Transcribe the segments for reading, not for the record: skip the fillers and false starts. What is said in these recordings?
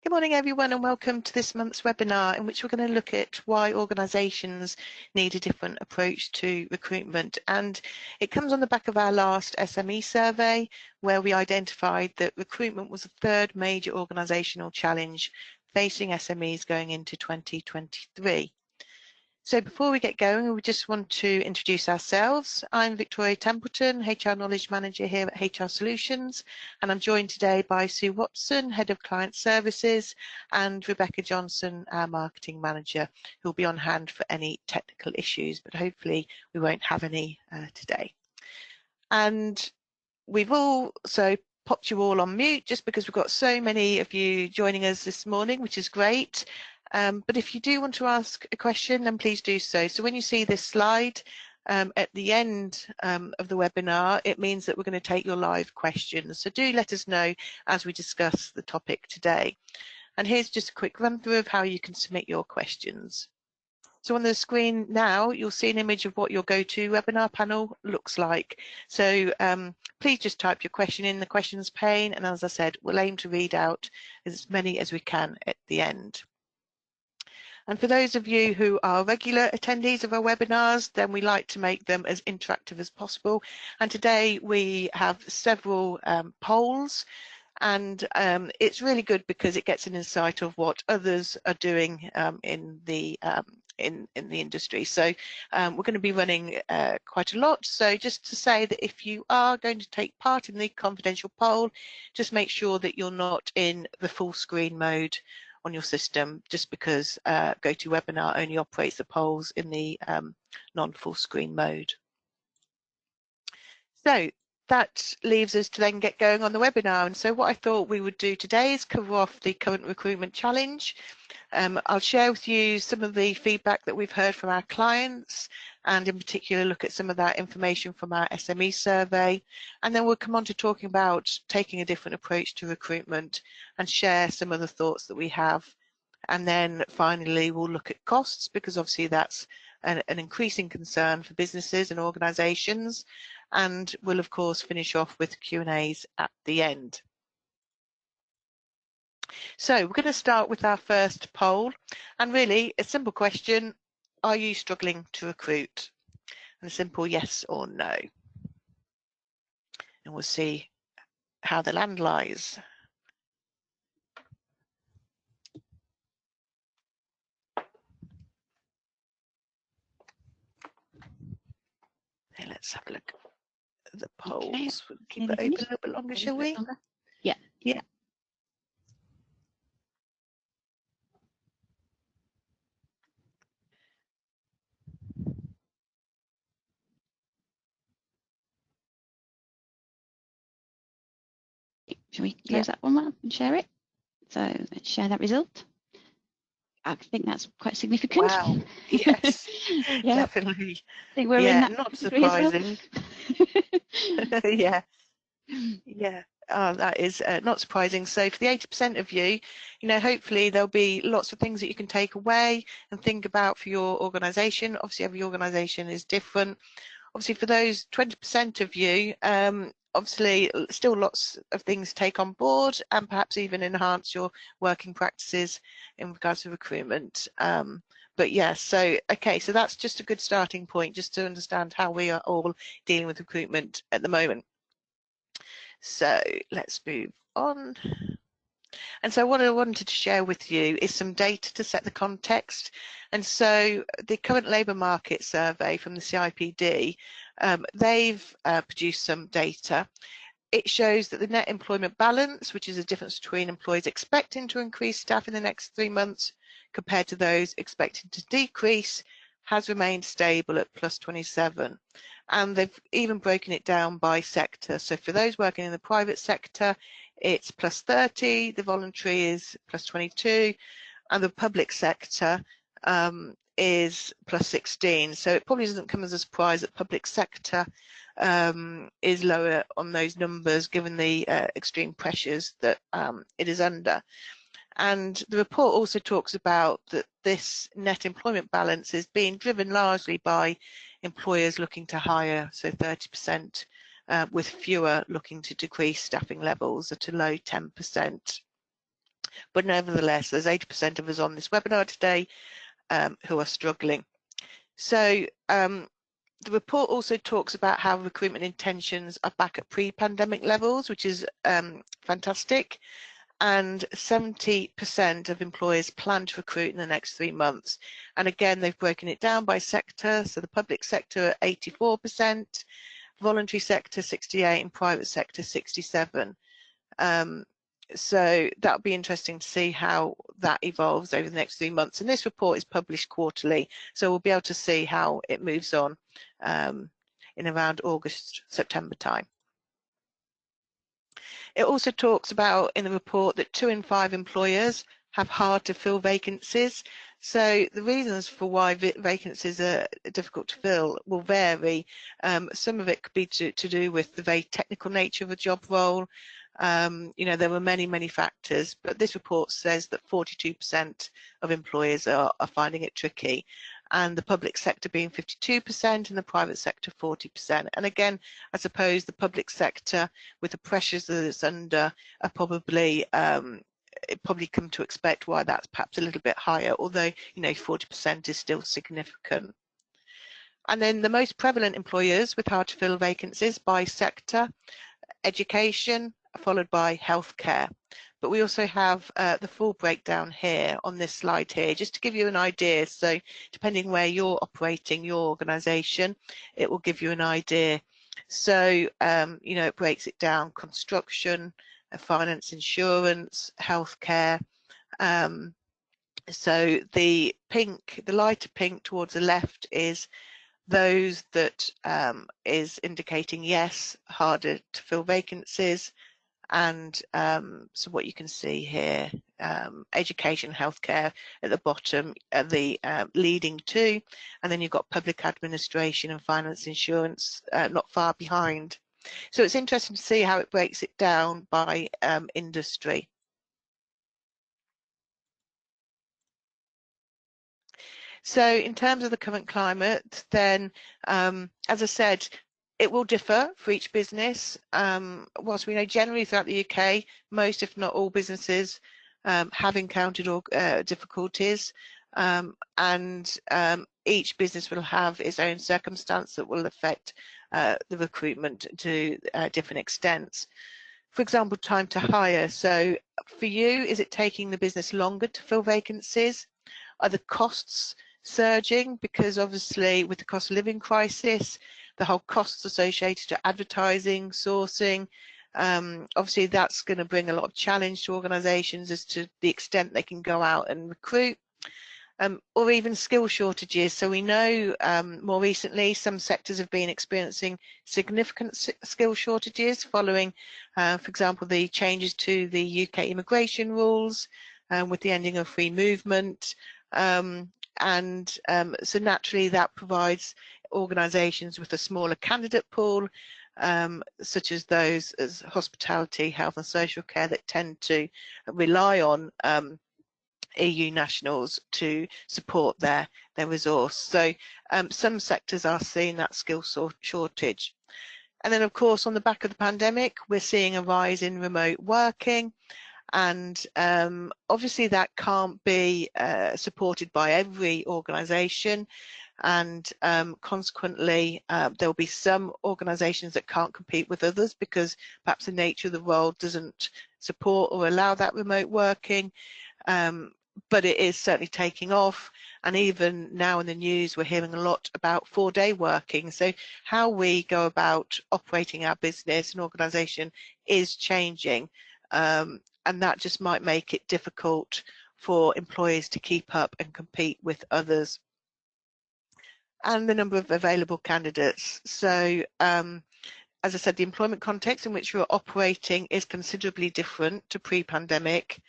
Good morning everyone and welcome to this month's webinar in which we're going to look at why organisations need a different approach to recruitment, and it comes on the back of our last SME survey where we identified that recruitment was the third major organisational challenge facing SMEs going into 2023. So before we get going, we just want to introduce ourselves. I'm Victoria Templeton, HR Knowledge Manager here at HR Solutions, and I'm joined today by Sue Watson, Head of Client Services, and Rebecca Johnson, our Marketing Manager, who will be on hand for any technical issues, but hopefully we won't have any today. And we've also popped you all on mute just because we've got so many of you joining us this morning, which is great. But if you do want to ask a question, then please do so. So when you see this slide at the end of the webinar, it means that we're going to take your live questions. So do let us know as we discuss the topic today. And here's just a quick run through of how you can submit your questions. So on the screen now, you'll see an image of what your GoToWebinar panel looks like. So please just type your question in the questions pane, and as I said, we'll aim to read out as many as we can at the end. And for those of you who are regular attendees of our webinars, then we like to make them as interactive as possible. And today we have several polls, and it's really good because it gets an insight of what others are doing in the industry. So we're going to be running quite a lot. So just to say that if you are going to take part in the confidential poll, just make sure that you're not in the full screen mode on your system, just because GoToWebinar only operates the polls in the non-full screen mode. So that leaves us to then get going on the webinar. And so what I thought we would do today is cover off the current recruitment challenge. I'll share with you some of the feedback that we've heard from our clients, and in particular look at some of that information from our SME survey, and then we'll come on to talking about taking a different approach to recruitment and share some of the thoughts that we have. And then finally we'll look at costs, because obviously that's an increasing concern for businesses and organisations, and we'll of course finish off with Q&As at the end. So we're going to start with our first poll, and really a simple question: are you struggling to recruit? And a simple yes or no. And we'll see how the land lies. Okay, let's have a look at the polls. Okay. We'll keep it open a little bit longer, shall we? Yeah. Yeah. Shall we close that one up and share it? So let's share that result. I think that's quite significant. Wow. Yes. Yeah. Definitely. I think we're in that not surprising. Yeah. Yeah. Oh, that is not surprising. So for the 80% of you, hopefully there'll be lots of things that you can take away and think about for your organisation. Obviously, every organisation is different. Obviously, for those 20% of you, obviously still lots of things to take on board and perhaps even enhance your working practices in regards to recruitment. But yeah, so okay, so that's just a good starting point just to understand how we are all dealing with recruitment at the moment. So let's move on. And so what I wanted to share with you is some data to set the context. And so the current labour market survey from the CIPD, they've produced some data. It shows that the net employment balance, which is the difference between employers expecting to increase staff in the next 3 months compared to those expecting to decrease, has remained stable at +27. And they've even broken it down by sector. So for those working in the private sector, it's +30, the voluntary is +22, and the public sector is +16. So it probably doesn't come as a surprise that public sector is lower on those numbers given the extreme pressures that it is under. And the report also talks about that this net employment balance is being driven largely by employers looking to hire, so 30%, with fewer looking to decrease staffing levels at a low 10%. But nevertheless, there's 80% of us on this webinar today who are struggling. So the report also talks about how recruitment intentions are back at pre-pandemic levels, which is fantastic. And 70% of employers plan to recruit in the next 3 months. And again, they've broken it down by sector. So the public sector, 84%, voluntary sector, 68%, and private sector, 67%. So that'll be interesting to see how that evolves over the next 3 months. And this report is published quarterly, so we'll be able to see how it moves on in around August, September time. It also talks about in the report that 2 in 5 employers have hard to fill vacancies. So the reasons for why vacancies are difficult to fill will vary. Some of it could be to do with the very technical nature of a job role. You know, there were many factors, but this report says that 42% of employers are finding it tricky, and the public sector being 52% and the private sector 40%. And again, I suppose the public sector, with the pressures that it's under, are probably probably come to expect why that's perhaps a little bit higher, although, you know, 40% is still significant. And then the most prevalent employers with hard to fill vacancies by sector: education, followed by healthcare. But we also have the full breakdown here on this slide here, just to give you an idea. So depending where you're operating your organisation, it will give you an idea. So, you know, it breaks it down: construction, finance, insurance, healthcare. So the pink, the lighter pink towards the left is those that is indicating yes, harder to fill vacancies. And so what you can see here, education, healthcare at the bottom are the leading two, and then you've got public administration and finance, insurance not far behind. So it's interesting to see how it breaks it down by industry. So in terms of the current climate, then as I said, it will differ for each business. Whilst we know generally throughout the UK, most if not all businesses have encountered difficulties, and each business will have its own circumstance that will affect the recruitment to different extents. For example, time to hire. So for you, is it taking the business longer to fill vacancies? Are the costs surging? Because obviously with the cost of living crisis, the whole costs associated to advertising, sourcing, obviously that's going to bring a lot of challenge to organisations as to the extent they can go out and recruit, or even skill shortages. So we know more recently some sectors have been experiencing significant skill shortages following, for example, the changes to the UK immigration rules with the ending of free movement. So naturally that provides organisations with a smaller candidate pool, such as those as hospitality, health and social care, that tend to rely on EU nationals to support their resource. So some sectors are seeing that skill shortage. And then of course on the back of the pandemic, we're seeing a rise in remote working. And obviously that can't be supported by every organisation, and consequently there will be some organisations that can't compete with others because perhaps the nature of the role doesn't support or allow that remote working, but it is certainly taking off. And even now in the news we're hearing a lot about 4-day working. So how we go about operating our business and organisation is changing. And that just might make it difficult for employers to keep up and compete with others. And the number of available candidates. So as I said, the employment context in which we're operating is considerably different to pre-pandemic.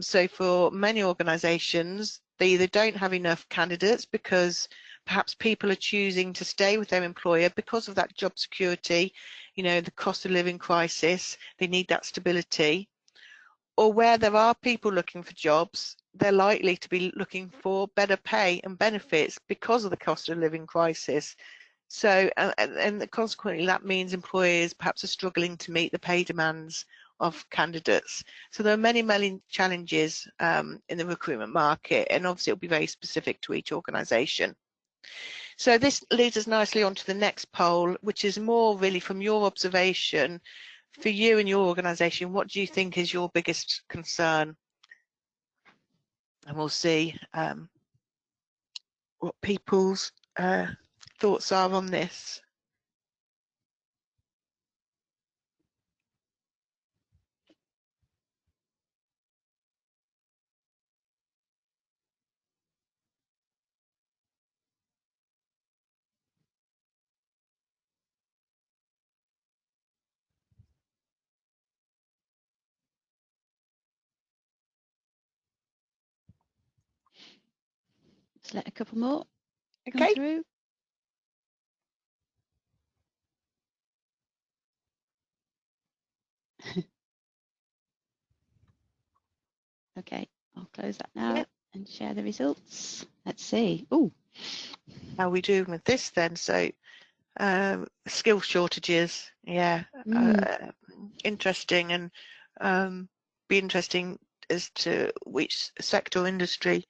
So for many organisations, they either don't have enough candidates because perhaps people are choosing to stay with their employer because of that job security, you know, the cost of living crisis, they need that stability. Or where there are people looking for jobs, they're likely to be looking for better pay and benefits because of the cost of living crisis. So, and consequently that means employers perhaps are struggling to meet the pay demands of candidates. So there are many, many challenges in the recruitment market, and obviously it'll be very specific to each organisation. So this leads us nicely on to the next poll, which is more really from your observation. For you and your organisation, what do you think is your biggest concern? And we'll see what people's thoughts are on this. Let's let a couple more come Okay. through. Okay, I'll close that now Yep. and share the results. Let's see. Oh, How are we doing with this then? So skill shortages, yeah, interesting, and be interesting as to which sector or industry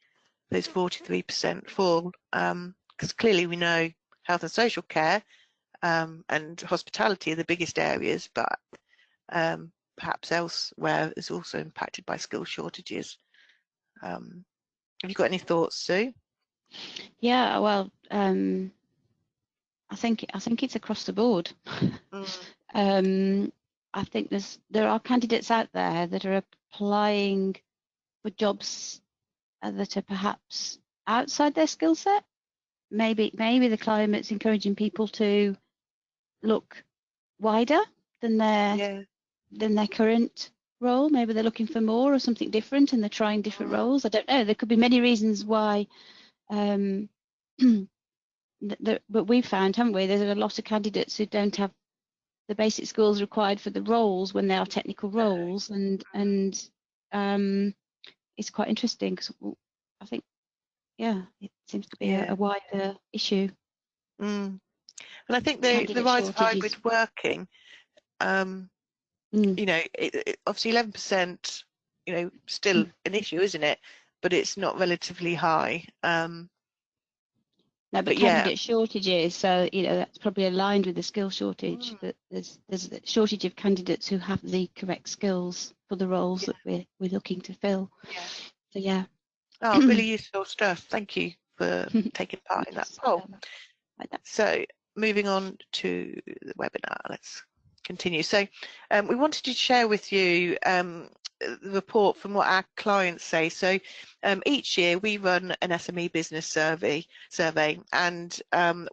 those 43% fall, because clearly we know health and social care and hospitality are the biggest areas, but perhaps elsewhere is also impacted by skill shortages. Have you got any thoughts, Sue? yeah. Well, I think it's across the board. I think there are candidates out there that are applying for jobs that are perhaps outside their skill set. Maybe the climate's encouraging people to look wider than their current role. Maybe they're looking for more or something different, and they're trying different roles. I don't know. There could be many reasons why. But we've found, haven't we? There's a lot of candidates who don't have the basic skills required for the roles when they are technical roles, and it's quite interesting because I think, yeah, it seems to be a wider issue. And I think the Candidate rise of shortages. hybrid working, you know, obviously 11%, you know, still an issue, isn't it? But it's not relatively high. No, but yeah, candidate shortages, so that's probably aligned with the skill shortage. That there's a shortage of candidates who have the correct skills for the roles that we're looking to fill. yeah. So yeah. Oh, really useful stuff. Thank you for taking part in that poll. Like that. So moving on to the webinar, let's continue. So we wanted to share with you the report from what our clients say. So each year we run an SME business survey, and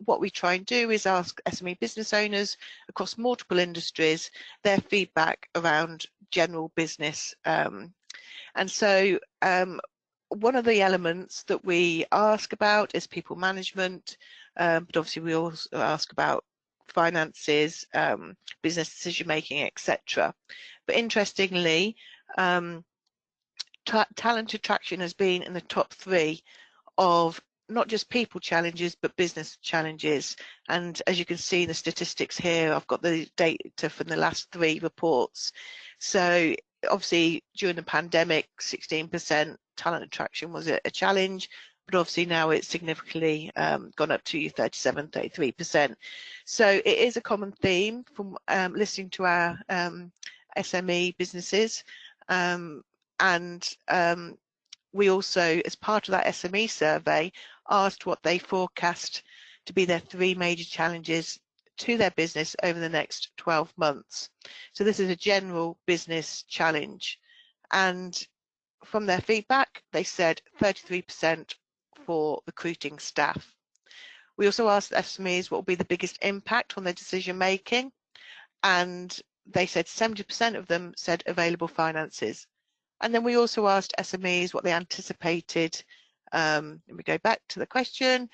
what we try and do is ask SME business owners across multiple industries their feedback around general business. And so one of the elements that we ask about is people management, but obviously we also ask about finances, business decision making, etc. But interestingly, talent attraction has been in the top 3 of not just people challenges but business challenges. And as you can see in the statistics here, I've got the data from the last 3 reports. So obviously during the pandemic, 16% talent attraction was a challenge, but obviously now it's significantly gone up to 37, 33%. So it is a common theme from listening to our SME businesses, and we also, as part of that SME survey, asked what they forecast to be their 3 major challenges to their business over the next 12 months. So this is a general business challenge. And from their feedback, they said 33% for recruiting staff. We also asked SMEs what will be the biggest impact on their decision making. And they said 70% of them said available finances. And then we also asked SMEs what they anticipated, and we go back to the question,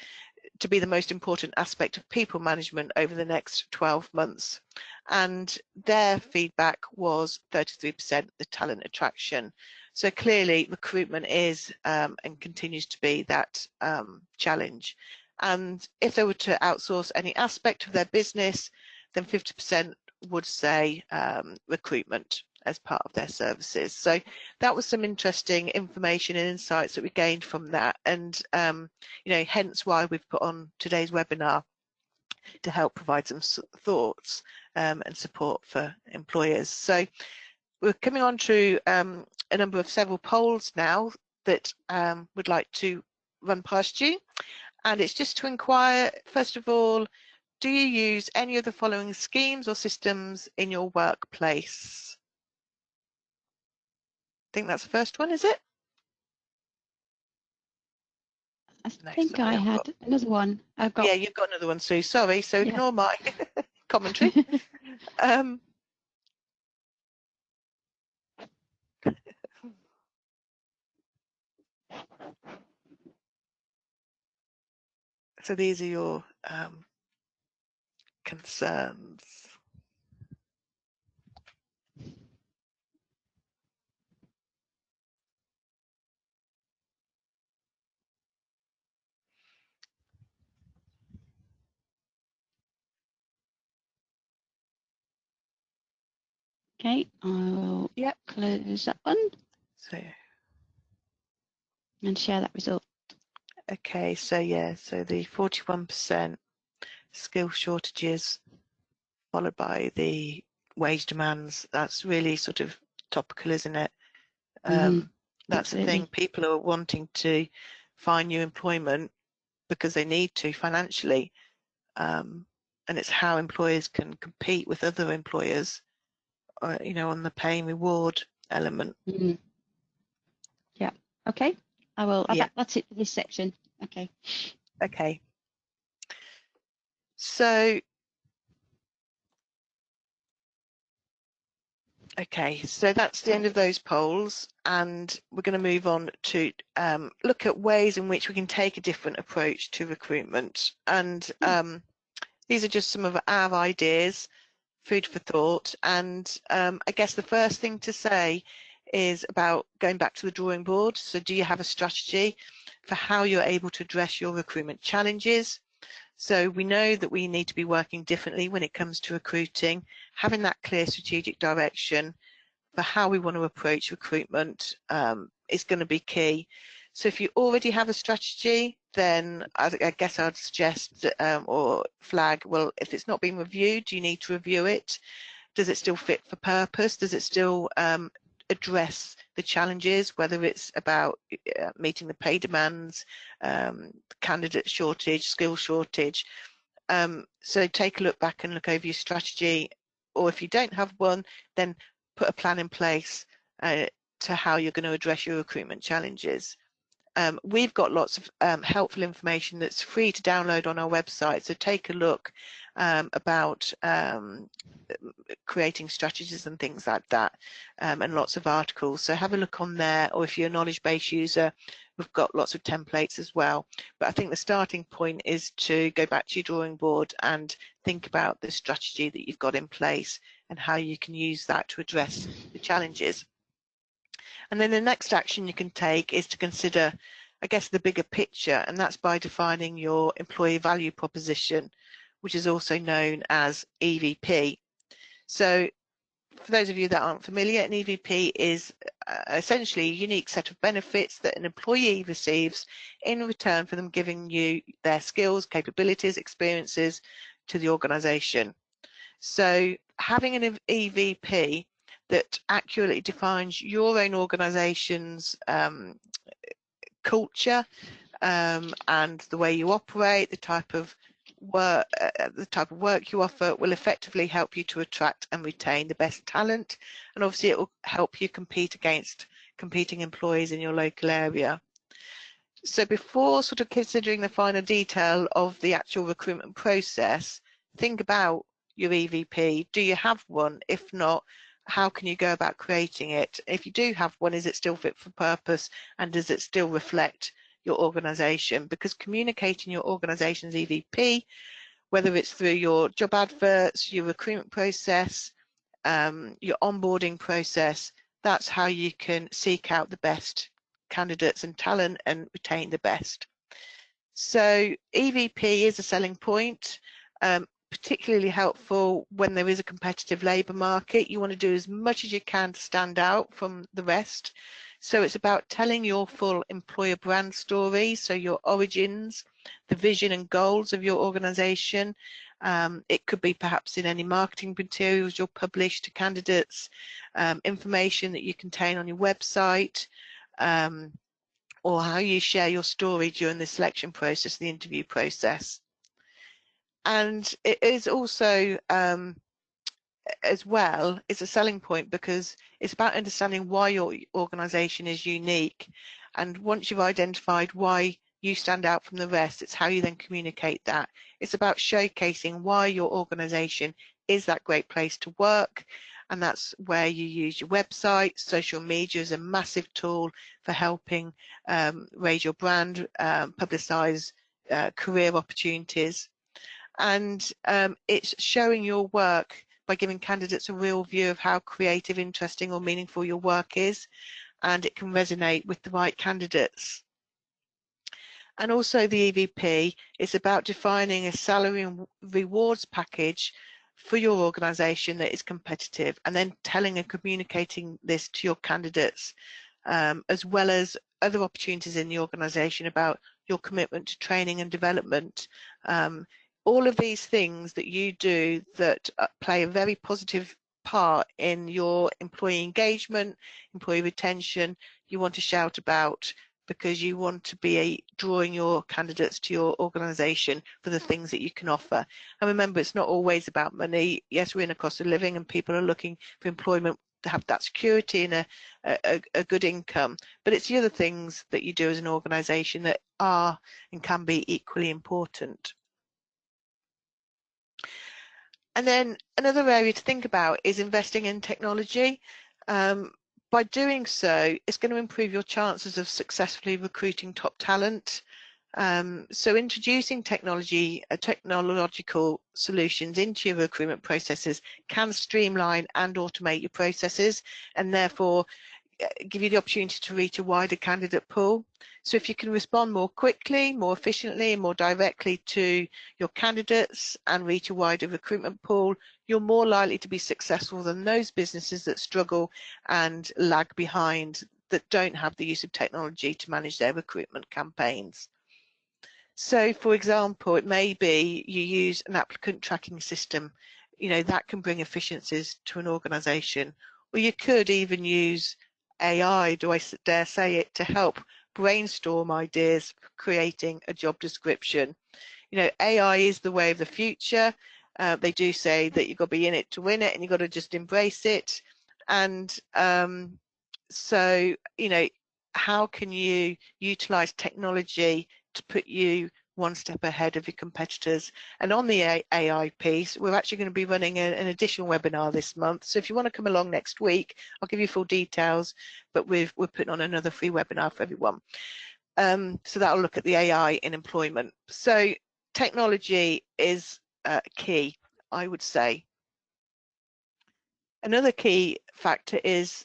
to be the most important aspect of people management over the next 12 months. And their feedback was 33% the talent attraction. So clearly recruitment is and continues to be that challenge. And if they were to outsource any aspect of their business, then 50% would say recruitment. as part of their services. So that was some interesting information and insights that we gained from that, and you know, hence why we've put on today's webinar to help provide some thoughts and support for employers. So we're coming on to a number of several polls now that would like to run past you, and it's just to inquire, first of all, do you use any of the following schemes or systems in your workplace? I think that's the first one, is it? I No, think I had another one. I've got. Yeah, you've got another one, Sue. Sorry, so Yeah. ignore my commentary. So these are your concerns. Okay, I'll close that one So and share that result. okay, so yeah, so the 41% skill shortages followed by the wage demands, that's really sort of topical, isn't it? That's the thing, people are wanting to find new employment because they need to financially, and it's how employers can compete with other employers, you know, on the pay and reward element. Yeah, okay, I will. Yeah. That's it for this section. Okay. Okay. So okay, so that's the end of those polls, and we're going to move on to look at ways in which we can take a different approach to recruitment. And these are just some of our ideas, food for thought. And I guess the first thing to say is about going back to the drawing board. So do you have a strategy for how you're able to address your recruitment challenges? So we know that we need to be working differently when it comes to recruiting, having that clear strategic direction for how we want to approach recruitment is going to be key. So if you already have a strategy, then I guess I'd suggest or flag, well, if it's not been reviewed, you need to review it. Does it still fit for purpose? Does it still address the challenges, whether it's about meeting the pay demands, candidate shortage, skill shortage? So take a look back and look over your strategy, or if you don't have one, then put a plan in place to how you're going to address your recruitment challenges. We've got lots of helpful information that's free to download on our website, so take a look about creating strategies and things like that, and lots of articles. So have a look on there, or if you're a knowledge-based user, we've got lots of templates as well. But I think the starting point is to go back to your drawing board and think about the strategy that you've got in place and how you can use that to address the challenges. And then the next action you can take is to consider, I guess, the bigger picture, and that's by defining your employee value proposition, which is also known as EVP. So for those of you that aren't familiar, an EVP is essentially a unique set of benefits that an employee receives in return for them giving you their skills, capabilities, experiences to the organisation. So having an EVP that accurately defines your own organisation's culture and the way you operate, the type of work you offer will effectively help you to attract and retain the best talent, and obviously it will help you compete against competing employees in your local area. So before sort of considering the finer detail of the actual recruitment process, think about your EVP. Do you have one? If not, how can you go about creating it? If you do have one, is it still fit for purpose, and does it still reflect your organisation? Because communicating your organisation's EVP, whether it's through your job adverts, your recruitment process, your onboarding process, that's how you can seek out the best candidates and talent and retain the best. So EVP is a selling point, particularly helpful when there is a competitive labour market. You want to do as much as you can to stand out from the rest. So it's about telling your full employer brand story, so your origins, the vision and goals of your organisation. It could be perhaps in any marketing materials you'll publish to candidates, information that you contain on your website, or how you share your story during the selection process, the interview process. And it is also, as well, it's a selling point because it's about understanding why your organisation is unique. And once you've identified why you stand out from the rest, it's how you then communicate that. It's about showcasing why your organisation is that great place to work. And that's where you use your website. Social media is a massive tool for helping raise your brand, publicise career opportunities. And it's showing your work by giving candidates a real view of how creative, interesting or meaningful your work is, and it can resonate with the right candidates. And also the EVP is about defining a salary and rewards package for your organisation that is competitive, and then telling and communicating this to your candidates, as well as other opportunities in the organisation about your commitment to training and development. All of these things that you do that play a very positive part in your employee engagement, employee retention, you want to shout about, because you want to be drawing your candidates to your organisation for the things that you can offer. And remember, it's not always about money. Yes, we're in a cost of living and people are looking for employment to have that security and a good income, but it's the other things that you do as an organisation that are and can be equally important. And then another area to think about is investing in technology. By doing so, it's going to improve your chances of successfully recruiting top talent. So introducing technological solutions into your recruitment processes can streamline and automate your processes, and therefore give you the opportunity to reach a wider candidate pool. So if you can respond more quickly, more efficiently, and more directly to your candidates and reach a wider recruitment pool, you're more likely to be successful than those businesses that struggle and lag behind, that don't have the use of technology to manage their recruitment campaigns. So, for example, it may be you use an applicant tracking system, that can bring efficiencies to an organisation. Or you could even use AI, do I dare say it, to help brainstorm ideas for creating a job description. AI is the way of the future. They do say that you've got to be in it to win it, and you've got to just embrace it. And so, how can you utilise technology to put you one step ahead of your competitors? And on the AI piece, we're actually going to be running an additional webinar this month. So if you want to come along next week, I'll give you full details, but we're putting on another free webinar for everyone. So that'll look at the AI in employment. So technology is key, I would say. Another key factor is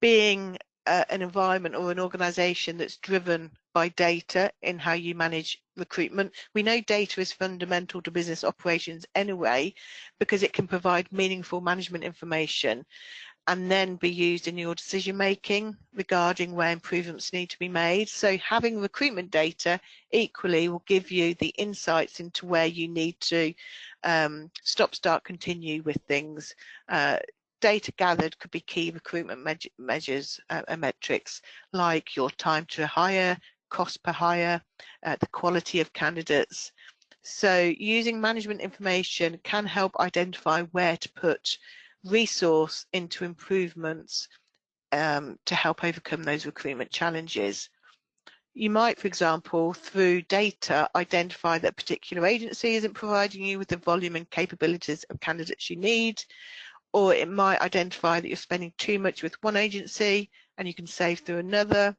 being an environment or an organisation that's driven by data in how you manage recruitment. We know data is fundamental to business operations anyway, because it can provide meaningful management information and then be used in your decision making regarding where improvements need to be made. So having recruitment data equally will give you the insights into where you need to stop, start, continue with things. Data gathered could be key recruitment measures and metrics, like your time to hire, cost per hire, the quality of candidates. So using management information can help identify where to put resource into improvements to help overcome those recruitment challenges. You might, for example, through data, identify that a particular agency isn't providing you with the volume and capabilities of candidates you need, or it might identify that you're spending too much with one agency and you can save through another.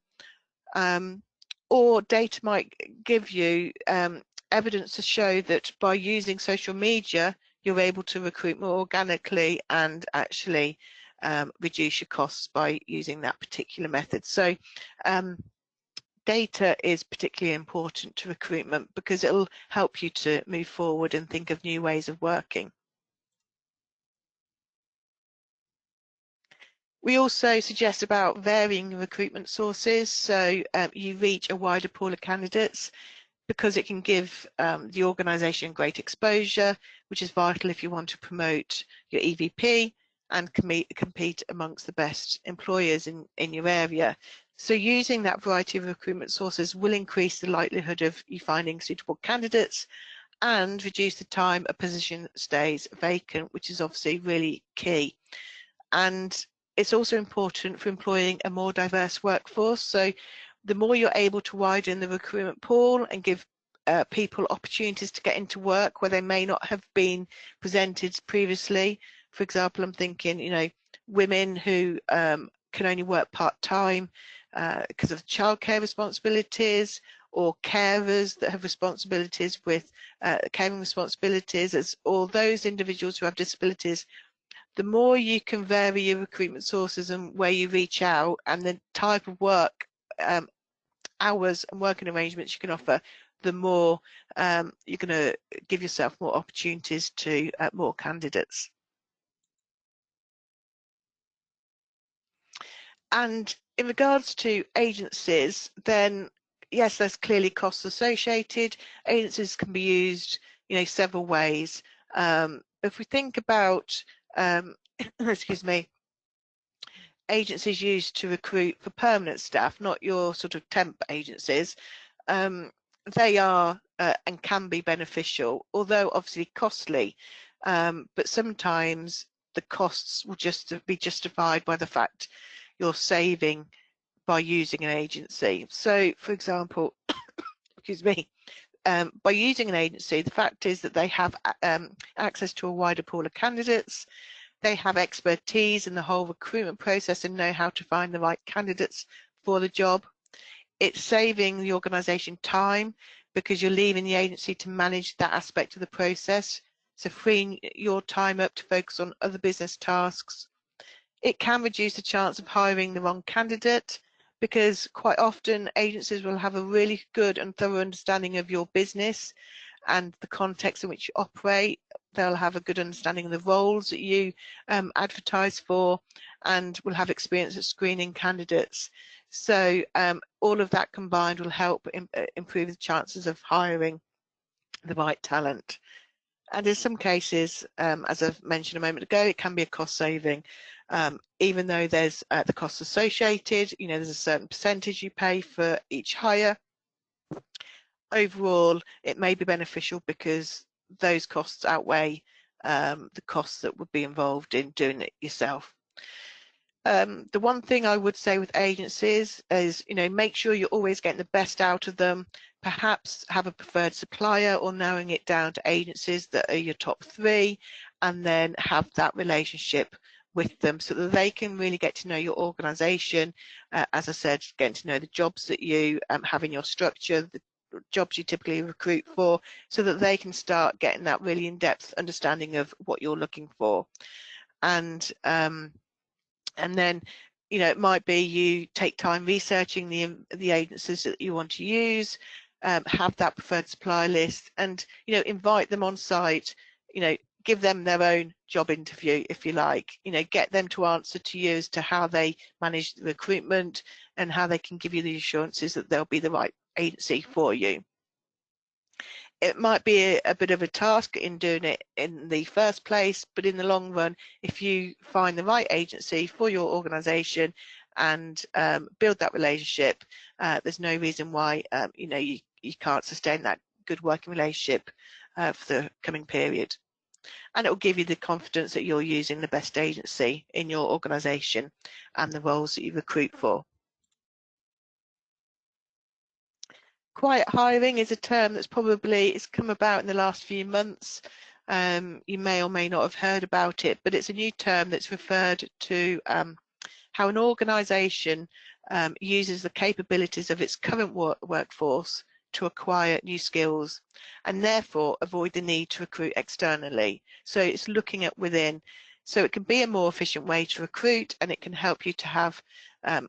Or data might give you evidence to show that by using social media, you're able to recruit more organically and actually reduce your costs by using that particular method. So Data is particularly important to recruitment because it'll help you to move forward and think of new ways of working. We also suggest about varying recruitment sources, so you reach a wider pool of candidates, because it can give the organisation great exposure, which is vital if you want to promote your EVP and compete amongst the best employers in your area. So using that variety of recruitment sources will increase the likelihood of you finding suitable candidates and reduce the time a position stays vacant, which is obviously really key. And it's also important for employing a more diverse workforce. So the more you're able to widen the recruitment pool and give people opportunities to get into work where they may not have been presented previously. For example, I'm thinking, women who can only work part-time because of childcare responsibilities, or carers that have responsibilities with caring responsibilities, as all those individuals who have disabilities. The more you can vary your recruitment sources and where you reach out and the type of work, hours and working arrangements you can offer, the more you're going to give yourself more opportunities to more candidates. And in regards to agencies, then yes, there's clearly costs associated. Agencies can be used, several ways. If we think about, excuse me, agencies used to recruit for permanent staff, not your sort of temp agencies, they are and can be beneficial, although obviously costly, but sometimes the costs will just be justified by the fact you're saving by using an agency. So for example, excuse me, by using an agency, the fact is that they have access to a wider pool of candidates. They have expertise in the whole recruitment process and know how to find the right candidates for the job. It's saving the organisation time because you're leaving the agency to manage that aspect of the process, so freeing your time up to focus on other business tasks. It can reduce the chance of hiring the wrong candidate, because quite often agencies will have a really good and thorough understanding of your business and the context in which you operate. They'll have a good understanding of the roles that you advertise for, and will have experience at screening candidates. So all of that combined will help improve the chances of hiring the right talent. And in some cases, as I've mentioned a moment ago, it can be a cost saving. Even though there's the costs associated, there's a certain percentage you pay for each hire. Overall, it may be beneficial because those costs outweigh the costs that would be involved in doing it yourself. The one thing I would say with agencies is, make sure you're always getting the best out of them. Perhaps have a preferred supplier, or narrowing it down to agencies that are your top 3, and then have that relationship with them so that they can really get to know your organisation. As I said, getting to know the jobs that you have in your structure, the jobs you typically recruit for, so that they can start getting that really in-depth understanding of what you're looking for. And then, it might be you take time researching the agencies that you want to use, have that preferred supplier list, and invite them on site. Give them their own job interview, if you like. Get them to answer to you as to how they manage the recruitment and how they can give you the assurances that they'll be the right agency for you. It might be a bit of a task in doing it in the first place, but in the long run, if you find the right agency for your organisation and build that relationship, there's no reason why you can't sustain that good working relationship for the coming period. And it will give you the confidence that you're using the best agency in your organisation and the roles that you recruit for. Quiet hiring is a term that's it's come about in the last few months. You may or may not have heard about it, but it's a new term that's referred to how an organisation uses the capabilities of its current workforce to acquire new skills, and therefore avoid the need to recruit externally. So it's looking at within. So it can be a more efficient way to recruit, and it can help you to have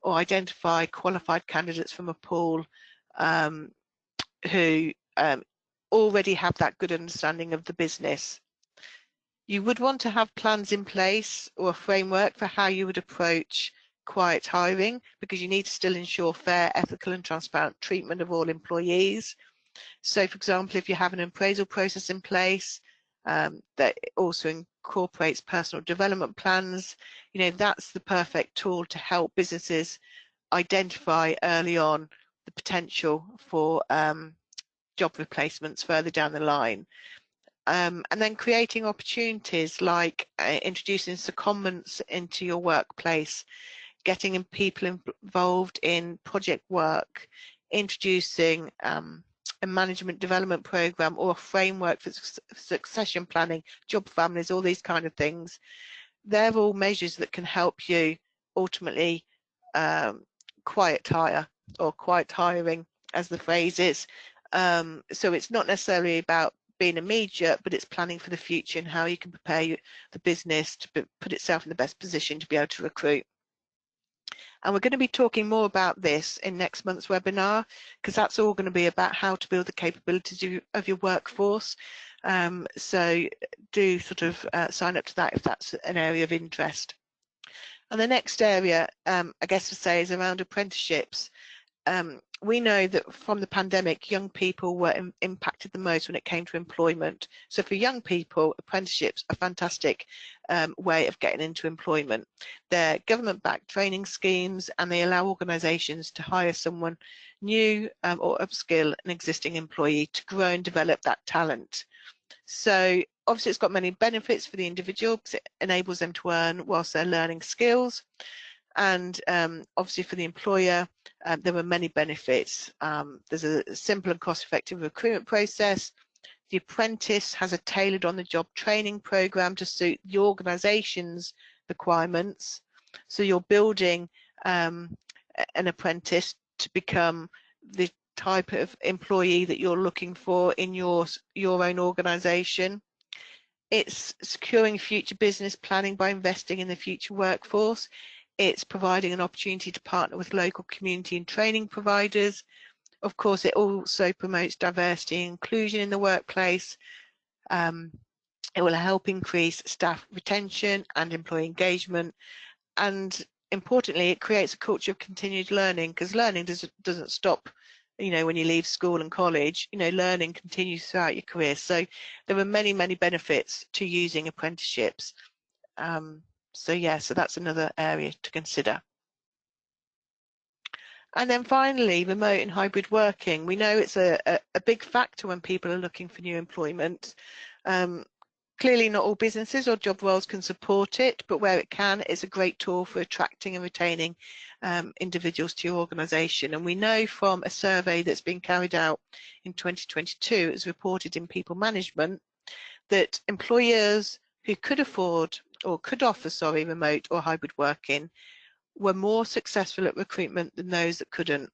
or identify qualified candidates from a pool who already have that good understanding of the business. You would want to have plans in place or a framework for how you would approach quiet hiring, because you need to still ensure fair, ethical and transparent treatment of all employees. So for example, if you have an appraisal process in place that also incorporates personal development plans, that's the perfect tool to help businesses identify early on the potential for job replacements further down the line. And then creating opportunities like introducing secondments into your workplace, getting people involved in project work, introducing a management development program or a framework for succession planning, job families, all these kind of things. They're all measures that can help you ultimately quiet hire, or quiet hiring as the phrase is. So it's not necessarily about being immediate, but it's planning for the future and how you can prepare the business to put itself in the best position to be able to recruit. And we're going to be talking more about this in next month's webinar, because that's all going to be about how to build the capabilities of your workforce. So do sort of sign up to that if that's an area of interest. And the next area, I guess to say, is around apprenticeships. We know that from the pandemic, young people were impacted the most when it came to employment. So for young people, apprenticeships are a fantastic way of getting into employment. They're government-backed training schemes, and they allow organisations to hire someone new or upskill an existing employee to grow and develop that talent. So obviously it's got many benefits for the individual because it enables them to earn whilst they're learning skills. And obviously for the employer, there are many benefits. There's a simple and cost-effective recruitment process. The apprentice has a tailored on-the-job training program to suit the organisation's requirements. So you're building an apprentice to become the type of employee that you're looking for in your own organisation. It's securing future business planning by investing in the future workforce. It's providing an opportunity to partner with local community and training providers. Of course, it also promotes diversity and inclusion in the workplace. It will help increase staff retention and employee engagement. And importantly, it creates a culture of continued learning, because learning doesn't stop, when you leave school and college. Learning continues throughout your career. So there are many, many benefits to using apprenticeships. So that's another area to consider. And then finally, remote and hybrid working. We know it's a big factor when people are looking for new employment. Clearly not all businesses or job roles can support it, but where it can, it's a great tool for attracting and retaining individuals to your organisation. And we know from a survey that's been carried out in 2022, as reported in People Management, that employers who could afford or could offer, remote or hybrid working were more successful at recruitment than those that couldn't.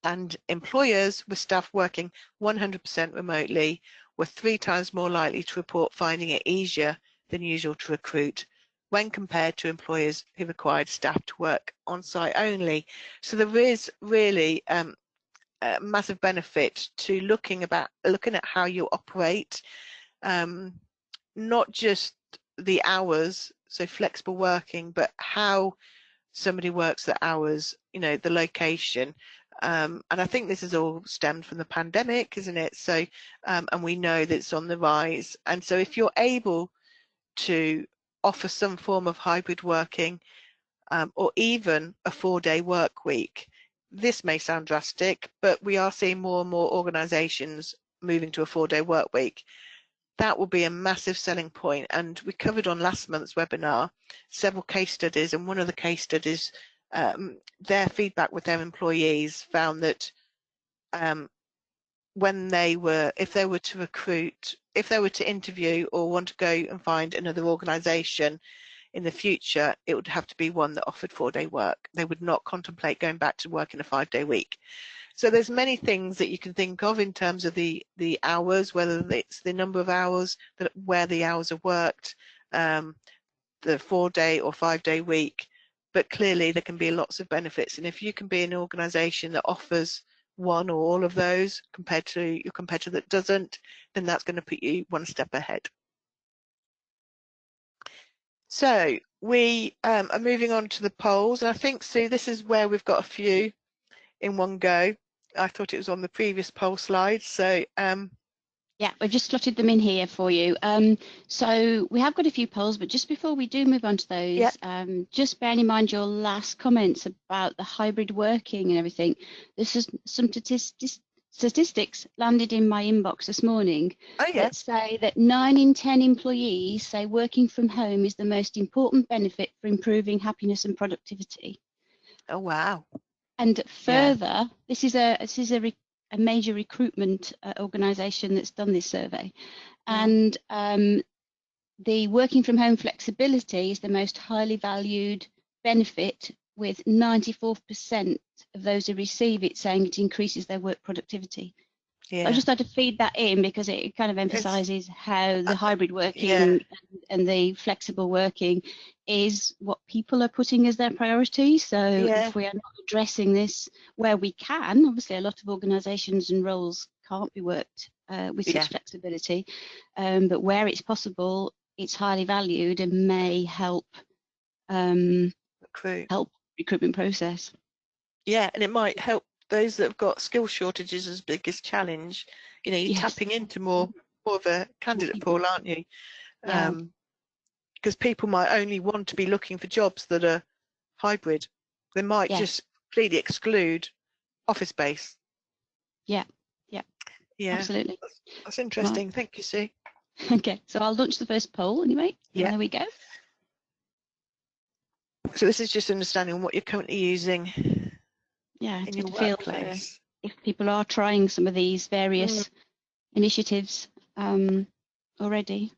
And employers with staff working 100% remotely were 3 times more likely to report finding it easier than usual to recruit when compared to employers who required staff to work on site only. So there is really a massive benefit to looking at how you operate, not just the hours, so flexible working, but how somebody works the hours, the location. And I think this has all stemmed from the pandemic, isn't it? So, and we know that it's on the rise. And so if you're able to offer some form of hybrid working, or even a 4-day work week, this may sound drastic, but we are seeing more and more organisations moving to a 4-day work week. That will be a massive selling point. And we covered on last month's webinar several case studies, and one of the case studies, their feedback with their employees found that if they were to interview or want to go and find another organisation in the future, it would have to be one that offered 4-day work. They would not contemplate going back to work in a 5-day week. So there's many things that you can think of in terms of the hours, whether it's the number of hours, where the hours are worked, the 4-day or 5-day week. but clearly there can be lots of benefits. And if you can be an organisation that offers one or all of those compared to your competitor that doesn't, then that's going to put you one step ahead. So we are moving on to the polls, and I think, Sue, this is where we've got a few in one go. I thought it was on the previous poll slide, so yeah, we've just slotted them in here for you. So we have got a few polls, but just before we do move on to those, yeah. just bearing in mind your last comments about the hybrid working and everything. This is some statistics landed in my inbox this morning that say that 9 in 10 employees say working from home is the most important benefit for improving happiness and productivity. Oh wow. And further, this is a major recruitment organisation that's done this survey, and the working from home flexibility is the most highly valued benefit, with 94% of those who receive it saying it increases their work productivity. Yeah. So I just had to feed that in because it kind of emphasises how the hybrid working and the flexible working is what people are putting as their priority. So if we are not addressing this where we can, obviously a lot of organisations and roles can't be worked with such flexibility, but where it's possible, it's highly valued and may help recruitment process. Yeah, and it might help those that have got skill shortages as biggest challenge. You know, you're tapping into more of a candidate pool, aren't you? Because people might only want to be looking for jobs that are hybrid. They might just completely exclude office space. Yeah, absolutely. That's interesting. Right. Thank you, Sue. Okay, so I'll launch the first poll anyway. Yeah. There we go. So this is just understanding what you're currently using. Yeah, in your workplace. If people are trying some of these various initiatives already.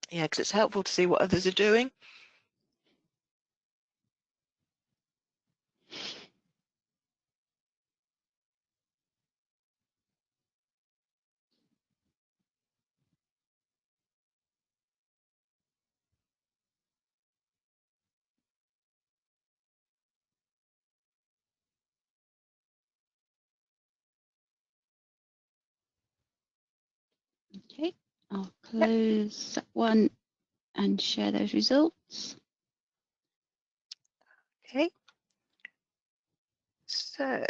Yeah, because it's helpful to see what others are doing. Okay, I'll close that one and share those results. Okay. So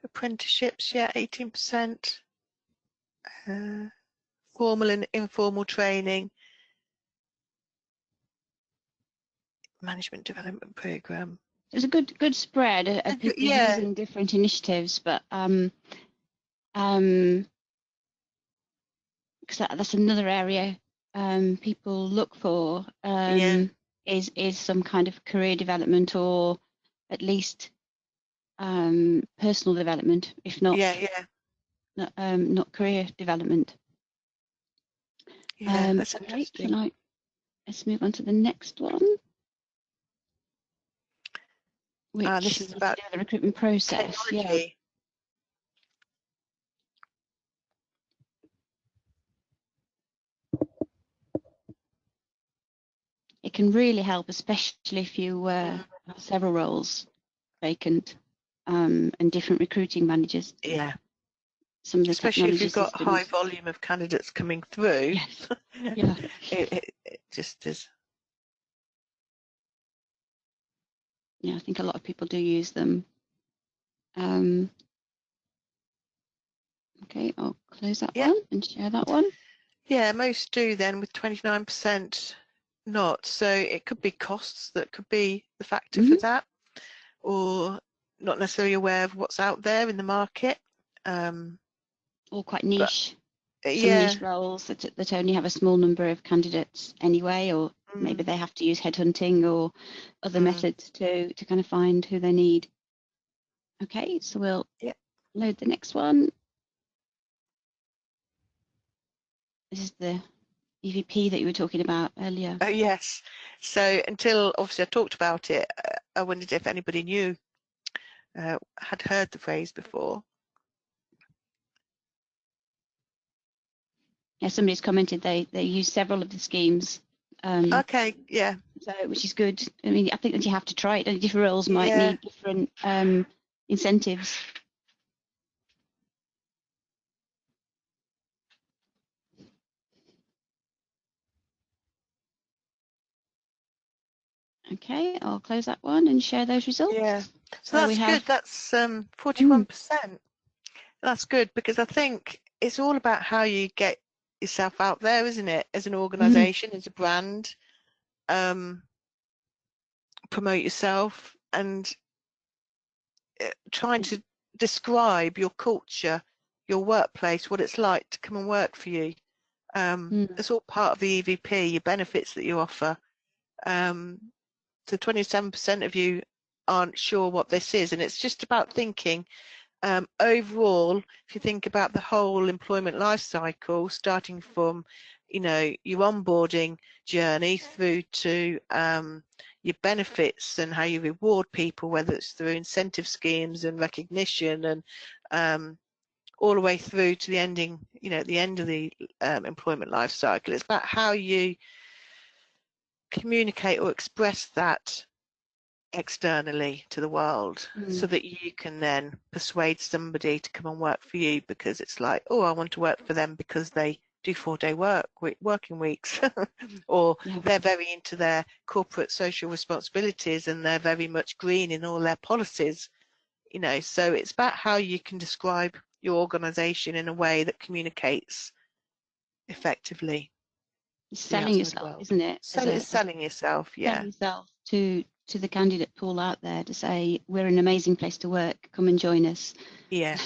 apprenticeships, 18%. Formal and informal training. Management development program. There's a good spread of people using different initiatives, but because that's another area people look for is some kind of career development, or at least personal development, if not not career development. That's okay, interesting. Let's move on to the next one, which this is about the recruitment process. Technology. Yeah. It can really help, especially if you have several roles vacant and different recruiting managers. Yeah. Some of the especially if you've got systems. high volume of candidates coming through. Yes. Yeah. it just is. Yeah, I think a lot of people do use them. Okay, I'll close that one and share that one. Yeah, most do then, with 29% not. So it could be costs that could be the factor for that, or not necessarily aware of what's out there in the market. Or quite niche. But, some niche roles that only have a small number of candidates anyway, or maybe they have to use headhunting or other methods to kind of find who they need. Okay, so we'll load the next one. This is the EVP that you were talking about earlier. Oh yes. So until obviously I talked about it, I wondered if anybody knew, had heard the phrase before. Yeah, somebody's commented they use several of the schemes Okay, yeah. So, which is good. I mean, I think that you have to try it, and different roles might Yeah. need different incentives. Okay, I'll close that one and share those results. Yeah. So So we that's good. have, That's 41%. That's good because I think it's all about how you get yourself out there, isn't it? As an organization, as a brand, promote yourself and trying to describe your culture, your workplace, what it's like to come and work for you. It's all part of the EVP, your benefits that you offer. So 27% of you aren't sure what this is, and it's just about thinking overall, if you think about the whole employment life cycle, starting from, your onboarding journey through to your benefits and how you reward people, whether it's through incentive schemes and recognition, and all the way through to the ending, at the end of the employment life cycle. It's about how you communicate or express that externally to the world so that you can then persuade somebody to come and work for you, because it's like, oh, I want to work for them because they do 4-day working weeks or they're very into their corporate social responsibilities and they're very much green in all their policies, so it's about how you can describe your organization in a way that communicates effectively to the selling outside yourself, world. isn't it? So it's selling yourself, yeah. Selling yourself to the candidate pool out there to say, we're an amazing place to work, come and join us. Yeah.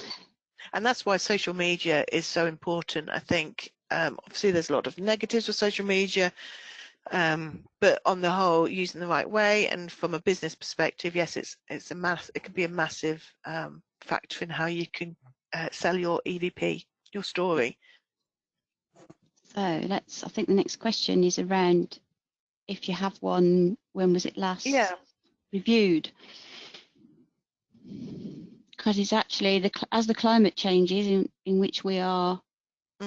And that's why social media is so important, I think. Obviously, there's a lot of negatives with social media, but on the whole, using the right way and from a business perspective, yes, it can be a massive factor in how you can sell your EVP, your story. So I think the next question is around, if you have one, when was it last reviewed? Because it's actually, as the climate changes in which we are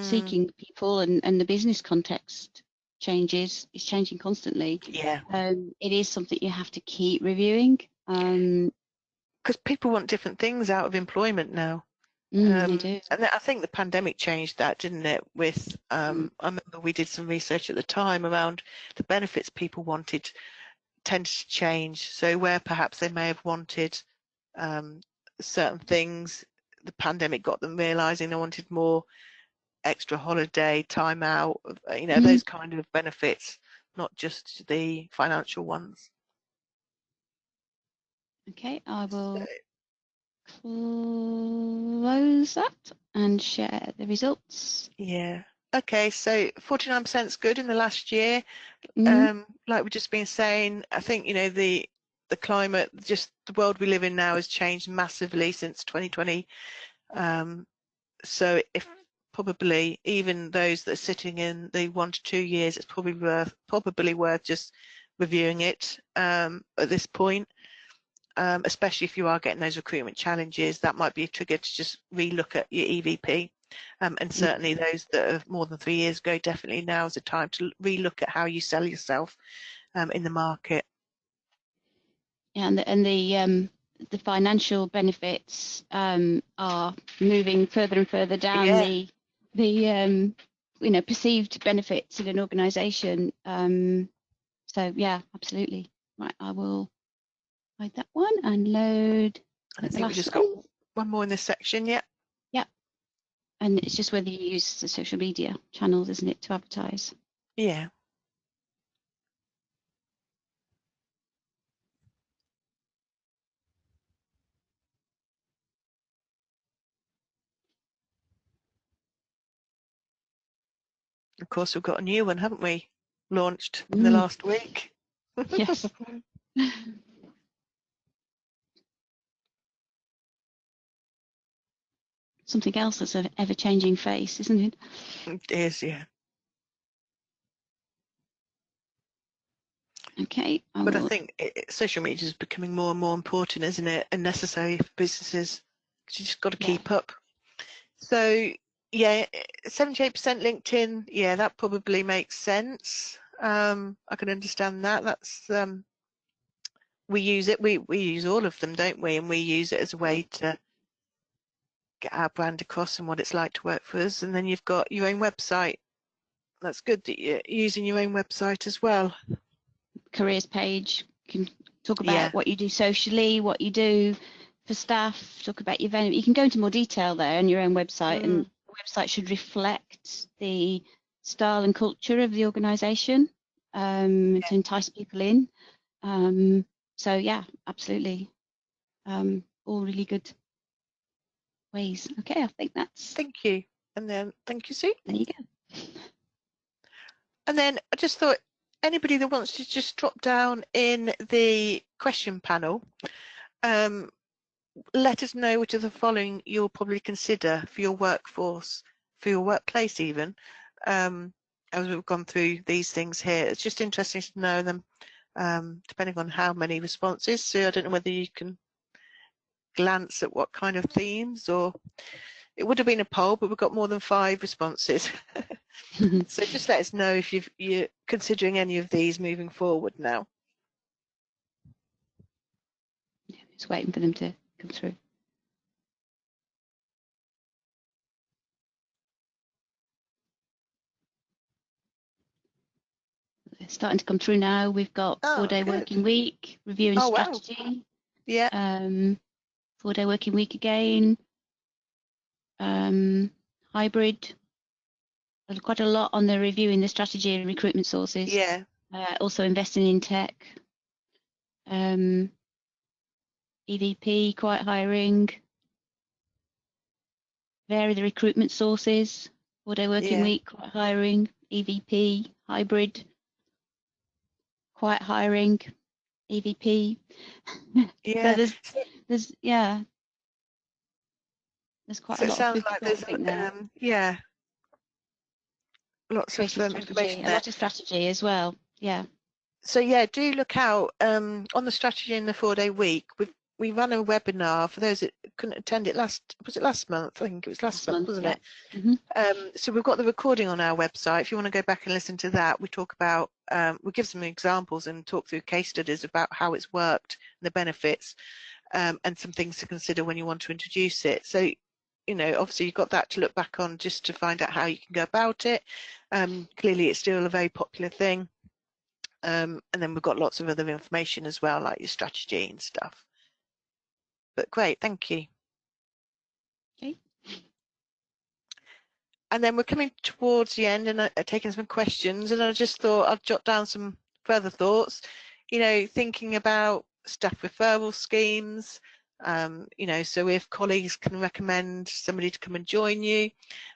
seeking people, and the business context changes, is changing constantly. Yeah. It is something you have to keep reviewing. Because people want different things out of employment now. They do. And I think the pandemic changed that, didn't it? With I remember we did some research at the time around the benefits people wanted tended to change. So where perhaps they may have wanted certain things, the pandemic got them realizing they wanted more extra holiday, time out, those kind of benefits, not just the financial ones. Okay, I will close that and share the results. Yeah. Okay, so 49% is good in the last year. Like we've just been saying, I think, the climate, just the world we live in now has changed massively since 2020. So if probably even those that are sitting in the 1 to 2 years, it's probably worth just reviewing it at this point. Especially if you are getting those recruitment challenges, that might be a trigger to just relook at your EVP. And certainly those that are more than 3 years ago, definitely now is the time to relook at how you sell yourself in the market. Yeah, and the financial benefits are moving further and further down the perceived benefits in an organisation. So yeah, absolutely. Right, I will hide that one and load. I think we just one. got one more in this section. Yeah. Yeah, and it's just whether you use the social media channels, isn't it, to advertise? Yeah. Of course, we've got a new one, haven't we? Launched in the last week. Yes. Something else that's an ever-changing face, isn't it? It is, yeah. Okay. But I think social media is becoming more and more important, isn't it? And necessary for businesses, because you just got to keep up. So, yeah, 78% LinkedIn. Yeah, that probably makes sense. I can understand that. That's we use it. We use all of them, don't we? And we use it as a way to get our brand across and what it's like to work for us. And then you've got your own website. That's good that you're using your own website as well. Careers page, you can talk Yeah. about what you do socially, what you do for staff, talk about your venue. You can go into more detail there on your own website, and the website should reflect the style and culture of the organisation to entice people in. So yeah, absolutely. All really good ways. Okay, I think that's. Thank you. And then thank you, Sue. There you go. And then I just thought anybody that wants to just drop down in the question panel, let us know which of the following you'll probably consider for your workforce, for your workplace even, as we've gone through these things here. It's just interesting to know them, depending on how many responses. So I don't know whether you can glance at what kind of themes, or it would have been a poll, but we've got more than 5 responses. So just let us know if you're considering any of these moving forward now. Yeah, just waiting for them to come through. They're starting to come through now. We've got 4-day working week, reviewing strategy. Wow. Yeah. 4-day working week again. Hybrid. There's quite a lot on the reviewing the strategy and recruitment sources. Yeah. Also investing in tech. EVP, quiet hiring. Vary the recruitment sources. 4-day working week, quiet hiring. EVP, hybrid. Quiet hiring. EVP. Yeah. So there's quite a lot of food for thought, I think, there. Yeah. Lots of information there. A lot of strategy as well. Yeah. So yeah, do look out on the strategy in the 4-day week. We ran a webinar for those that couldn't attend it last month? I think it was last month, wasn't it? Mm-hmm. So we've got the recording on our website. If you want to go back and listen to that, we talk about, we give some examples and talk through case studies about how it's worked and the benefits, and some things to consider when you want to introduce it. So, you know, obviously you've got that to look back on just to find out how you can go about it. Clearly it's still a very popular thing. And then we've got lots of other information as well, like your strategy and stuff. But great, thank you. Okay. And then we're coming towards the end and taking some questions, and I just thought I'd jot down some further thoughts, you know, thinking about staff referral schemes, you know, so if colleagues can recommend somebody to come and join you,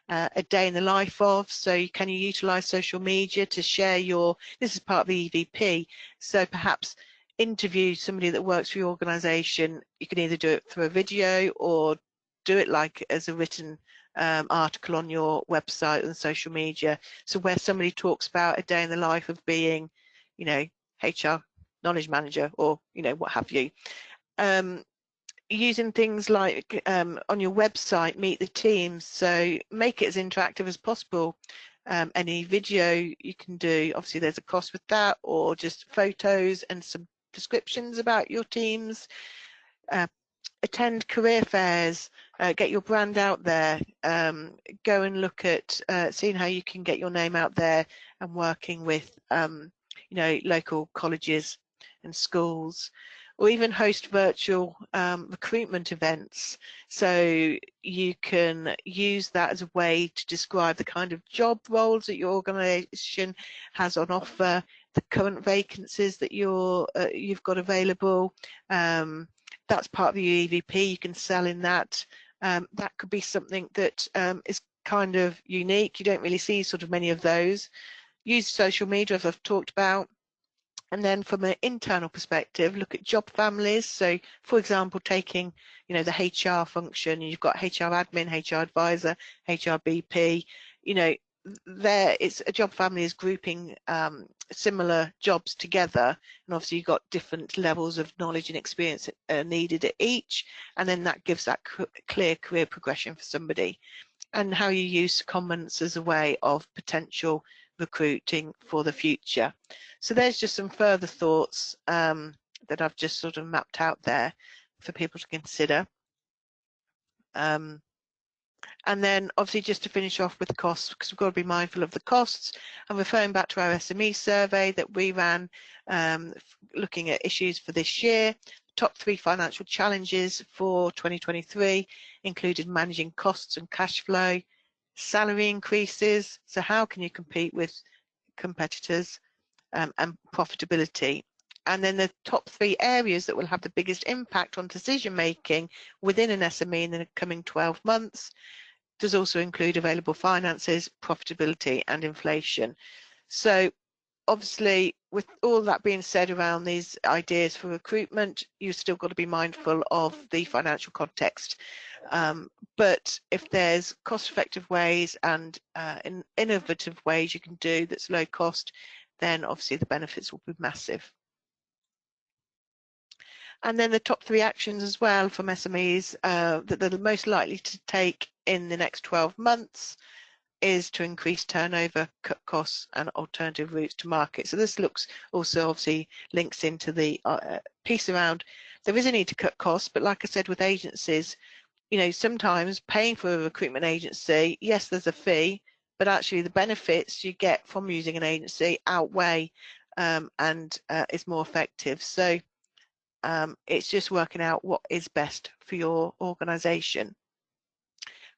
a day in the life of, so can you utilize social media to share this is part of the EVP, so perhaps interview somebody that works for your organization. You can either do it through a video or do it like as a written article on your website and social media, so where somebody talks about a day in the life of being, you know, HR knowledge manager, or, you know, what have you. Using things like on your website, meet the teams, so make it as interactive as possible. Any video you can do, obviously there's a cost with that, or just photos and some descriptions about your teams. Attend career fairs, get your brand out there, go and look at seeing how you can get your name out there and working with you know, local colleges and schools, or even host virtual recruitment events, so you can use that as a way to describe the kind of job roles that your organisation has on offer, the current vacancies that you've got available. That's part of the EVP. You can sell in that. That could be something that is kind of unique. You don't really see sort of many of those. Use social media, as I've talked about. And then from an internal perspective, look at job families. So, for example, taking, you know, the HR function, you've got HR admin, HR advisor, HR BP, you know, there it's a job family is grouping similar jobs together, and obviously you've got different levels of knowledge and experience needed at each, and then that gives that clear career progression for somebody. And how you use comments as a way of potential recruiting for the future. So there's just some further thoughts that I've just sort of mapped out there for people to consider. And then obviously just to finish off with costs, because we've got to be mindful of the costs. I'm referring back to our SME survey that we ran looking at issues for this year. Top 3 financial challenges for 2023 included managing costs and cash flow, salary increases, so how can you compete with competitors, and profitability. And then the top 3 areas that will have the biggest impact on decision making within an SME in the coming 12 months does also include available finances, profitability and inflation. So obviously, with all that being said around these ideas for recruitment, you've still got to be mindful of the financial context. But if there's cost-effective ways and innovative ways you can do that's low cost, then obviously the benefits will be massive. And then the top 3 actions as well from SMEs that they're most likely to take in the next 12 months is to increase turnover, cut costs and alternative routes to market. So this looks also obviously links into the piece around there is a need to cut costs, but like I said with agencies, you know, sometimes paying for a recruitment agency, yes, there's a fee, but actually the benefits you get from using an agency outweigh and is more effective. So it's just working out what is best for your organisation.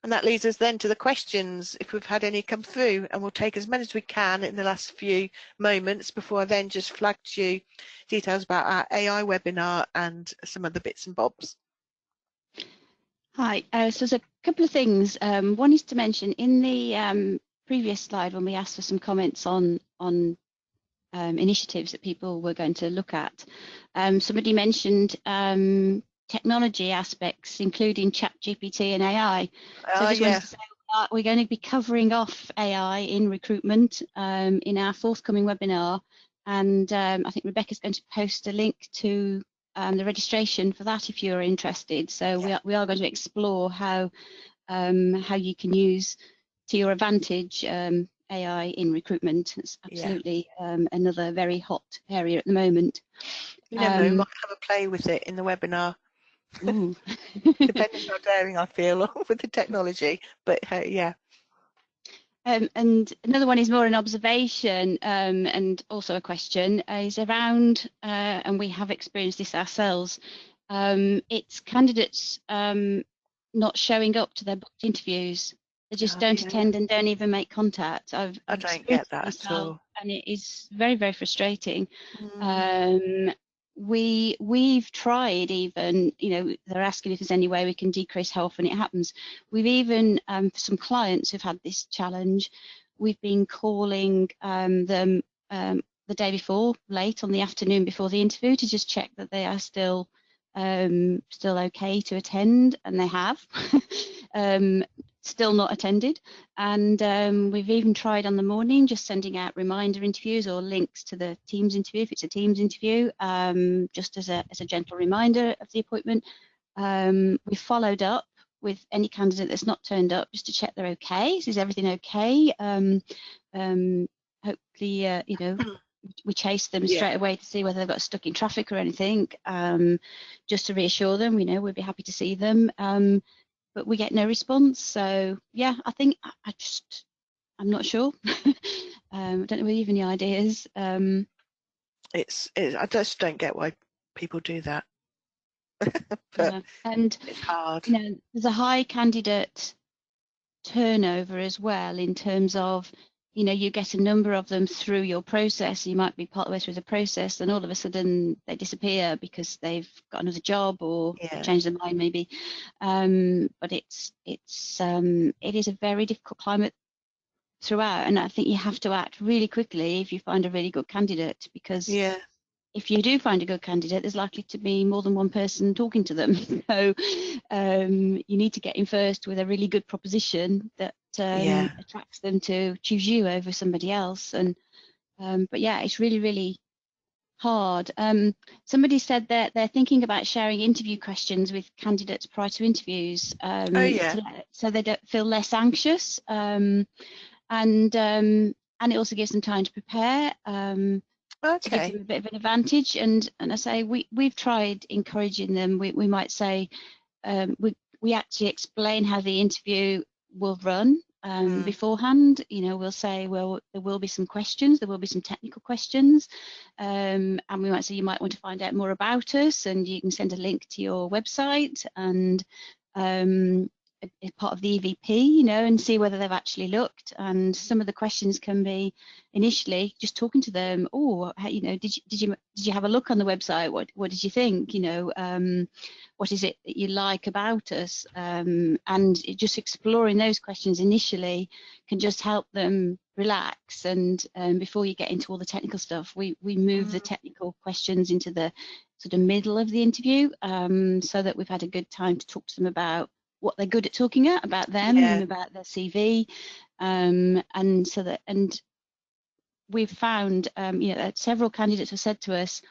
And that leads us then to the questions, if we've had any come through, and we'll take as many as we can in the last few moments before I then just flag to you details about our AI webinar and some other bits and bobs. Hi, so there's a couple of things. One is to mention in the previous slide when we asked for some comments on initiatives that people were going to look at, somebody mentioned technology aspects, including ChatGPT and AI. So I just wanted to say we're going to be covering off AI in recruitment in our forthcoming webinar, and I think Rebecca's going to post a link to the registration for that if you're interested. So we are going to explore how you can use to your advantage AI in recruitment. It's absolutely another very hot area at the moment. You never know, we might have a play with it in the webinar. Depending how daring I feel with the technology, but yeah. And another one is more an observation and also a question is around, and we have experienced this ourselves, it's candidates not showing up to their booked interviews. They just don't attend and don't even make contact. I don't get that at all. And it is very, very frustrating. We've tried even, you know, they're asking if there's any way we can decrease how often it happens. We've even, for some clients who've had this challenge, we've been calling them the day before, late on the afternoon before the interview, to just check that they are still okay to attend, and they have. Still not attended, and we've even tried on the morning just sending out reminder interviews or links to the Teams interview if it's a Teams interview, just as a gentle reminder of the appointment. We followed up with any candidate that's not turned up just to check they're okay. So is everything okay? Hopefully, you know, we chase them straight away to see whether they've got stuck in traffic or anything, just to reassure them. You know, we'd be happy to see them. But we get no response. So yeah, I think I'm not sure. I don't know whether you have any ideas. I just don't get why people do that. But and it's hard. You know, there's a high candidate turnover as well in terms of, you know, you get a number of them through your process. You might be part of the way through the process, and all of a sudden they disappear because they've got another job or changed their mind, maybe. But it is a very difficult climate throughout, and I think you have to act really quickly if you find a really good candidate, because if you do find a good candidate, there's likely to be more than one person talking to them. So you need to get in first with a really good proposition that attracts them to choose you over somebody else. And but yeah, it's really, really hard. Somebody said that they're thinking about sharing interview questions with candidates prior to interviews, so they don't feel less anxious. And and it also gives them time to prepare. To give them Okay. a bit of an advantage. And I say we've tried encouraging them. We might say we actually explain how the interview will run Mm. beforehand. You know, we'll say, well, there will be some questions, there will be some technical questions, and we might say you might want to find out more about us, and you can send a link to your website and a part of the EVP, you know, and see whether they've actually looked. And some of the questions can be initially just talking to them. Oh, you know, did you have a look on the website? What did you think? You know, what is it that you like about us? And just exploring those questions initially can just help them relax. And before you get into all the technical stuff, we move the Mm. technical questions into the sort of middle of the interview, so that we've had a good time to talk to them about what they're good at talking about them, Yeah. about their CV, and so that, and we've found, you know, that several candidates have said to us,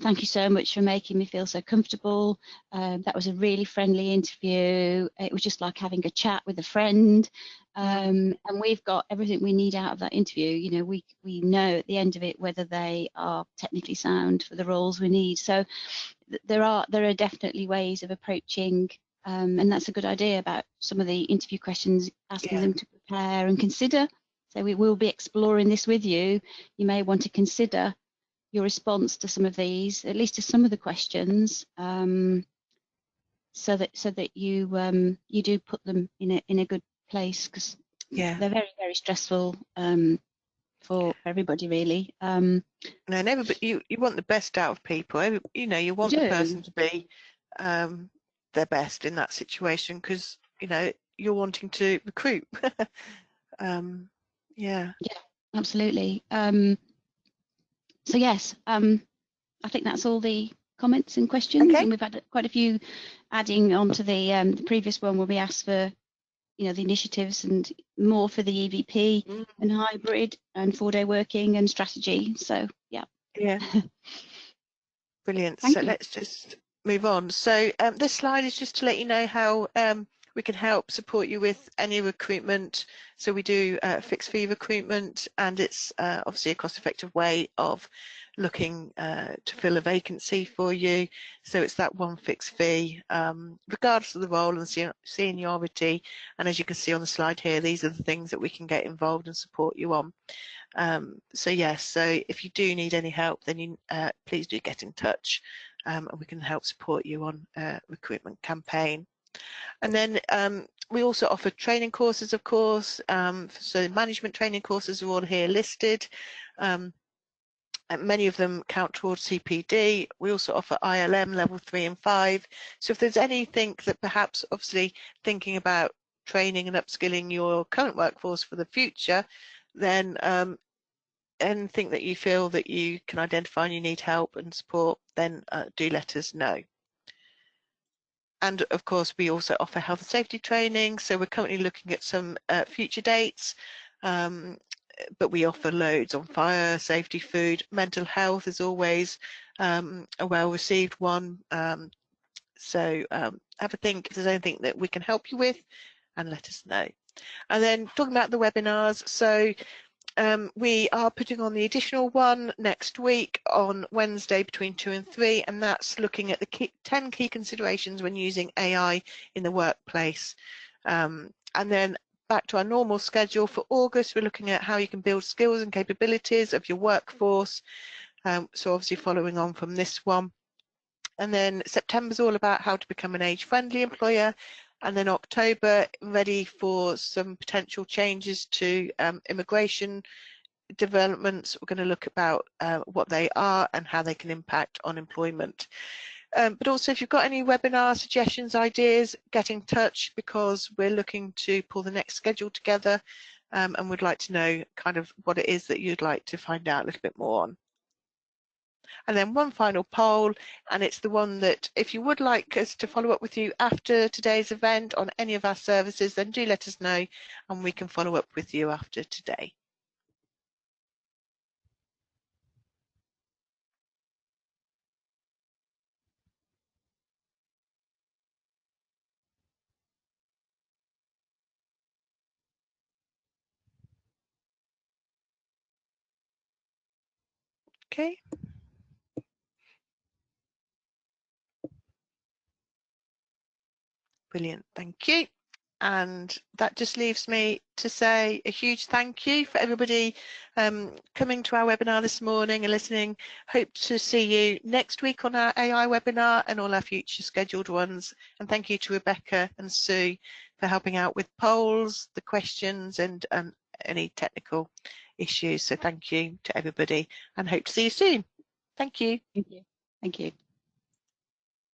thank you so much for making me feel so comfortable. That was a really friendly interview. It was just like having a chat with a friend. Mm. And we've got everything we need out of that interview. You know, we know at the end of it whether they are technically sound for the roles we need. So there are definitely ways of approaching, and that's a good idea about some of the interview questions, asking Yeah. them to prepare and consider. So we will be exploring this with you. You may want to consider your response to some of these, at least to some of the questions, so that you do put them in a good place, because Yeah. they're very, very stressful, for everybody, really. No, and everybody, you want the best out of people. You know, you You want the do. person to be um, their best in that situation because, you know, you're wanting to recruit. um, yeah. Yeah, absolutely. So yes, I think that's all the comments and questions, Okay. and we've had quite a few adding on to the previous one where we asked for, you know, the initiatives and more for the EVP Mm. and hybrid and 4-day working and strategy. So yeah, Yeah. Brilliant. So thank you. let's just move on. So this slide is just to let you know how we can help support you with any recruitment. So we do fixed fee recruitment, and it's obviously a cost-effective way of looking to fill a vacancy for you. So it's that one fixed fee, regardless of the role and seniority. And as you can see on the slide here, these are the things that we can get involved and support you on. So yes, so if you do need any help, then you please do get in touch, and we can help support you on a recruitment campaign. And then we also offer training courses, of course. So management training courses are all here listed. And many of them count towards CPD. We also offer ILM level 3 and 5. So if there's anything that perhaps, obviously, thinking about training and upskilling your current workforce for the future, then anything that you feel that you can identify and you need help and support, then do let us know. And of course, we also offer health and safety training. So we're currently looking at some future dates, but we offer loads on fire, safety, food, mental health is always a well-received one. So have a think if there's anything that we can help you with, and let us know. And then talking about the webinars, so we are putting on the additional one next week on Wednesday between 2 and 3, and that's looking at the 10 key considerations when using AI in the workplace. And then back to our normal schedule for August, we're looking at how you can build skills and capabilities of your workforce. So obviously following on from this one. And then September's all about how to become an age-friendly employer. And then October, ready for some potential changes to immigration developments. We're going to look about what they are and how they can impact on employment. But also, if you've got any webinar suggestions, ideas, get in touch, because we're looking to pull the next schedule together, and would like to know kind of what it is that you'd like to find out a little bit more on. And then one final poll, and it's the one that if you would like us to follow up with you after today's event on any of our services, then do let us know and we can follow up with you after today. Okay. Brilliant, thank you. And that just leaves me to say a huge thank you for everybody coming to our webinar this morning and listening. Hope to see you next week on our AI webinar and all our future scheduled ones. And thank you to Rebecca and Sue for helping out with polls, the questions and any technical issues. So thank you to everybody and hope to see you soon. Thank you. Thank you. Thank you.